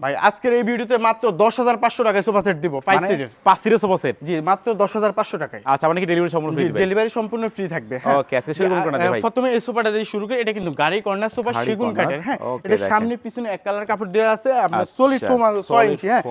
ভাই আজকের এই ভিডিওতে মাত্র 10,500 টাকায় সোফা সেট দিব 5 সিটের 5 সিটের সোফা সেট। জি মাত্র 10,500 টাকায়। আচ্ছা মানে কি ডেলিভারি সম্পূর্ণ ফ্রি দিবেন? ডেলিভারি সম্পূর্ণ ফ্রি থাকবে। হ্যাঁ ওকে আজকে শুরু করুন না ভাই। প্রথমে এই সোফাটা দিয়ে শুরু করি। এটা কিন্তু গাড়ি কর্নার সোফা সেগুন কাঠের। হ্যাঁ এটা সামনে পিছনে এক কালার কাপড় দেওয়া আছে। আপনার সলিড ফোম 6 ইঞ্চি। হ্যাঁ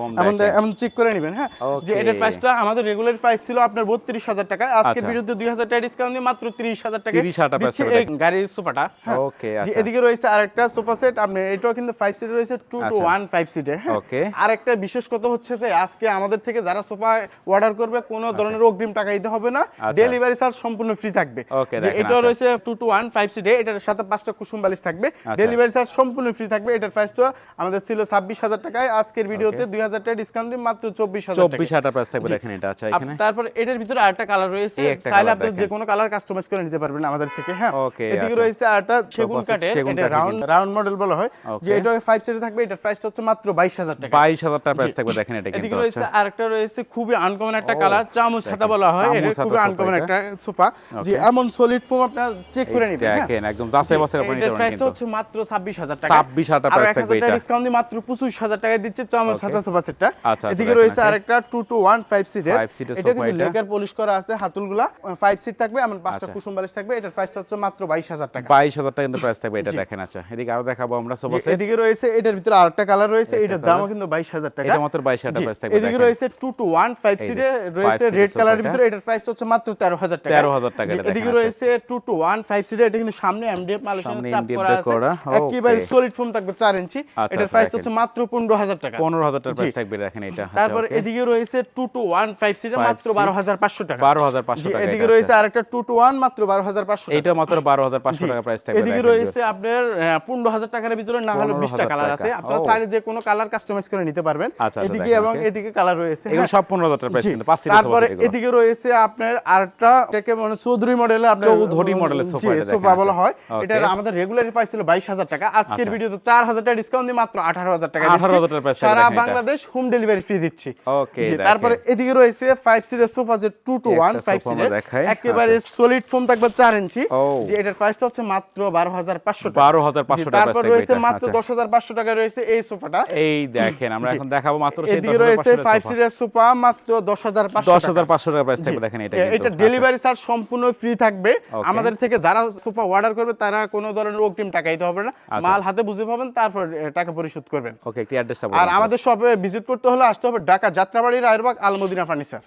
এমন চেক করে নেবেন। হ্যাঁ যে এটার প্রাইসটা আমাদের রেগুলার প্রাইস ছিল আপনার 32,000 টাকা। আজকের ভিডিওতে 2,000 টাকা ডিসকাউন্ট দিয়ে মাত্র 30,000 টাকা। 30,000 টাকা প্রাইস এই গাড়ির সোফাটা। ওকে আচ্ছা আচ্ছা। এদিকে রয়েছে আরেকটা সোফা সেট। আপনি এটাও কিন্তু 5 সিটের রয়েছে 2 to 1 5 সিটের। হ্যাঁ ওকে। আরেকটা বিশেষ কথা হচ্ছে যে আজকে আমাদের থেকে যারা সোফা অর্ডার করবে কোনো ধরনের অগ্রিম টাকা দিতে হবে না। ডেলিভারি চার্জ সম্পূর্ণ ফ্রি থাকবে। যে এটা রয়েছে 2 to 1 5 সিটে। এটার সাথে 5টা কুসুম বালিশ থাকবে। ডেলিভারি চার্জ সম্পূর্ণ ফ্রি থাকবে। এটার প্রাইসটা আমাদের ছিল 26,000 টাকায়। আজকের ভিডিওতে 2,000 টাকা ডিসকাউন্ট দিয়ে মাত্র 24,000 টাকা। 24,000 টাকা প্রাইস থাকবে দেখেন এটা। আচ্ছা এখানে তারপর এটার ভিতরে আরেকটা কালার রয়েছে। চাইলে আপনি যে কোনো কালার কাস্টমাইজ করে নিতে পারবেন আমাদের থেকে। হ্যাঁ এদিকে রয়েছে আরেকটা সেগুন কাঠের। এটা রাউন্ড মডেল বলা হয়। যে এটা 5 সিটে থাকবে। এটার প্রাইসটা হচ্ছে মাত্র 22,000 টাকা। 22,000 টাকা প্রাইস থাকবে দেখেন এটা কিন্তু। এদিকে রয়েছে আরেকটা রয়েছে খুবই আনকমন একটা কালার চামচ হাতা বলা হয়। এটা খুবই আনকমন একটা সোফা। যে এমন সলিড ফোম আপনারা চেক করে নেবেন। দেখেন একদম যাচাই বাছাই করে নিতে পারবেন। এটার প্রাইসটা হচ্ছে মাত্র 26,000 টাকা। 26,000 টাকা প্রাইস থাকবে এটা। ডিসকাউন্ট দিয়ে মাত্র 25,000 টাকা দিচ্ছে চামচ হাতা সোফা সেটটা। এদিকে রয়েছে আরেকটা 2 to 1 5 সিটের। এটা কিন্তু লেকার পলিশ করা আছে হাতুলগুলা। 5 সিট থাকবে এমন 5টা কুসুম বালিশ থাকবে। এটার প্রাইসটা হচ্ছে মাত্র 22,000 টাকা। 22,000 টাকা কিন্তু প্রাইস থাকবে এটা দেখেন। আচ্ছা এদিকে আরো দেখাবো আমরা সোফা সেট। এদিকে রয়েছে এটার ভিতরে আরেকটা কালার রয়েছে। এটার দামও কিন্তু 22,000 টাকা। এটা মাত্র 22,000 টাকা প্রাইস থাকবে। এদিকে রয়েছে 2 to 1 5 সিটে রয়েছে রেড কালারের ভিতরে। এটার প্রাইসটা হচ্ছে মাত্র 13,000 টাকা। 13,000 টাকা। এদিকে রয়েছে 2 to 1 5 সিটে। এটা কিন্তু সামনে এমডিএফ মালয়েশিয়ান চাপ করা আছে। একেবারে সলিড ফোম থাকবে 4 ইঞ্চি। এটার প্রাইস হচ্ছে মাত্র 15,000 টাকা। 15,000 টাকা প্রাইস থাকবে দেখেন এটা। তারপর এদিকে রয়েছে 2 to 1 5 সিটে মাত্র 12,500 টাকা। 12,500 টাকা। এদিকে রয়েছে আরেকটা 2 to 1 মাত্র 12,500 টাকা। এটা মাত্র 12,500 টাকা প্রাইস থাকবে। এদিকে রয়েছে আপনার 15,000 টাকার ভিতরে না হলে 20টা কালার আছে। আপনারা চাইলে যে কোনো কালার কাস্টমাইজ করে নিতে পারবেন। এদিকে এবং এদিকে কালার রয়েছে। এগুলো সব 15,000 টাকা প্রাইস কিন্তু 5 সিটের সোফা। তারপরে এদিকে রয়েছে আপনার আরেকটা এটাকে মানে চৌধুরী মডেলের আপনার চৌধুরী মডেলের সোফা এটা সোফা বলা হয়। এটা আমাদের রেগুলার প্রাইস ছিল 22,000 টাকা। আজকের ভিডিওতে 4,000 টাকা ডিসকাউন্ট দিয়ে মাত্র 18,000 টাকা দিচ্ছি। 18,000 টাকা প্রাইস সারা বাংলাদেশ হোম ডেলিভারি ফ্রি দিচ্ছি। ওকে তারপরে এদিকে রয়েছে 5 সিটের সোফা যে 2 to 1 5 সিটের একেবারে সলিড ফোম থাকবে 4 ইঞ্চি। যে এটার প্রাইসটা হচ্ছে মাত্র 12,500 টাকা। 12,500 টাকা। তারপর রয়েছে মাত্র 10,500 টাকা রয়েছে এই সোফাটা। এই দেখেন আমরা এখন দেখাবো মাত্র সেই 10,500 এদিকে রয়েছে 5 সিটের সোফা মাত্র 10,500 টাকা প্রাইস থাকবে দেখেন এটা কিন্তু। এটা ডেলিভারি চার্জ সম্পূর্ণ ফ্রি থাকবে। আমাদের থেকে যারা সোফা অর্ডার করবে তারা কোনো ধরনের অগ্রিম টাকা দিতে হবে না। মাল হাতে বুঝে পাবেন তারপর টাকা পরিশোধ করবেন। ওকে একটি অ্যাড্রেসটা বলুন। আর আমাদের শপে ভিজিট করতে হলে আসতে হবে ঢাকা যাত্রাবাড়ি রায়েরবাগ আল মদিনা ফার্নিচার।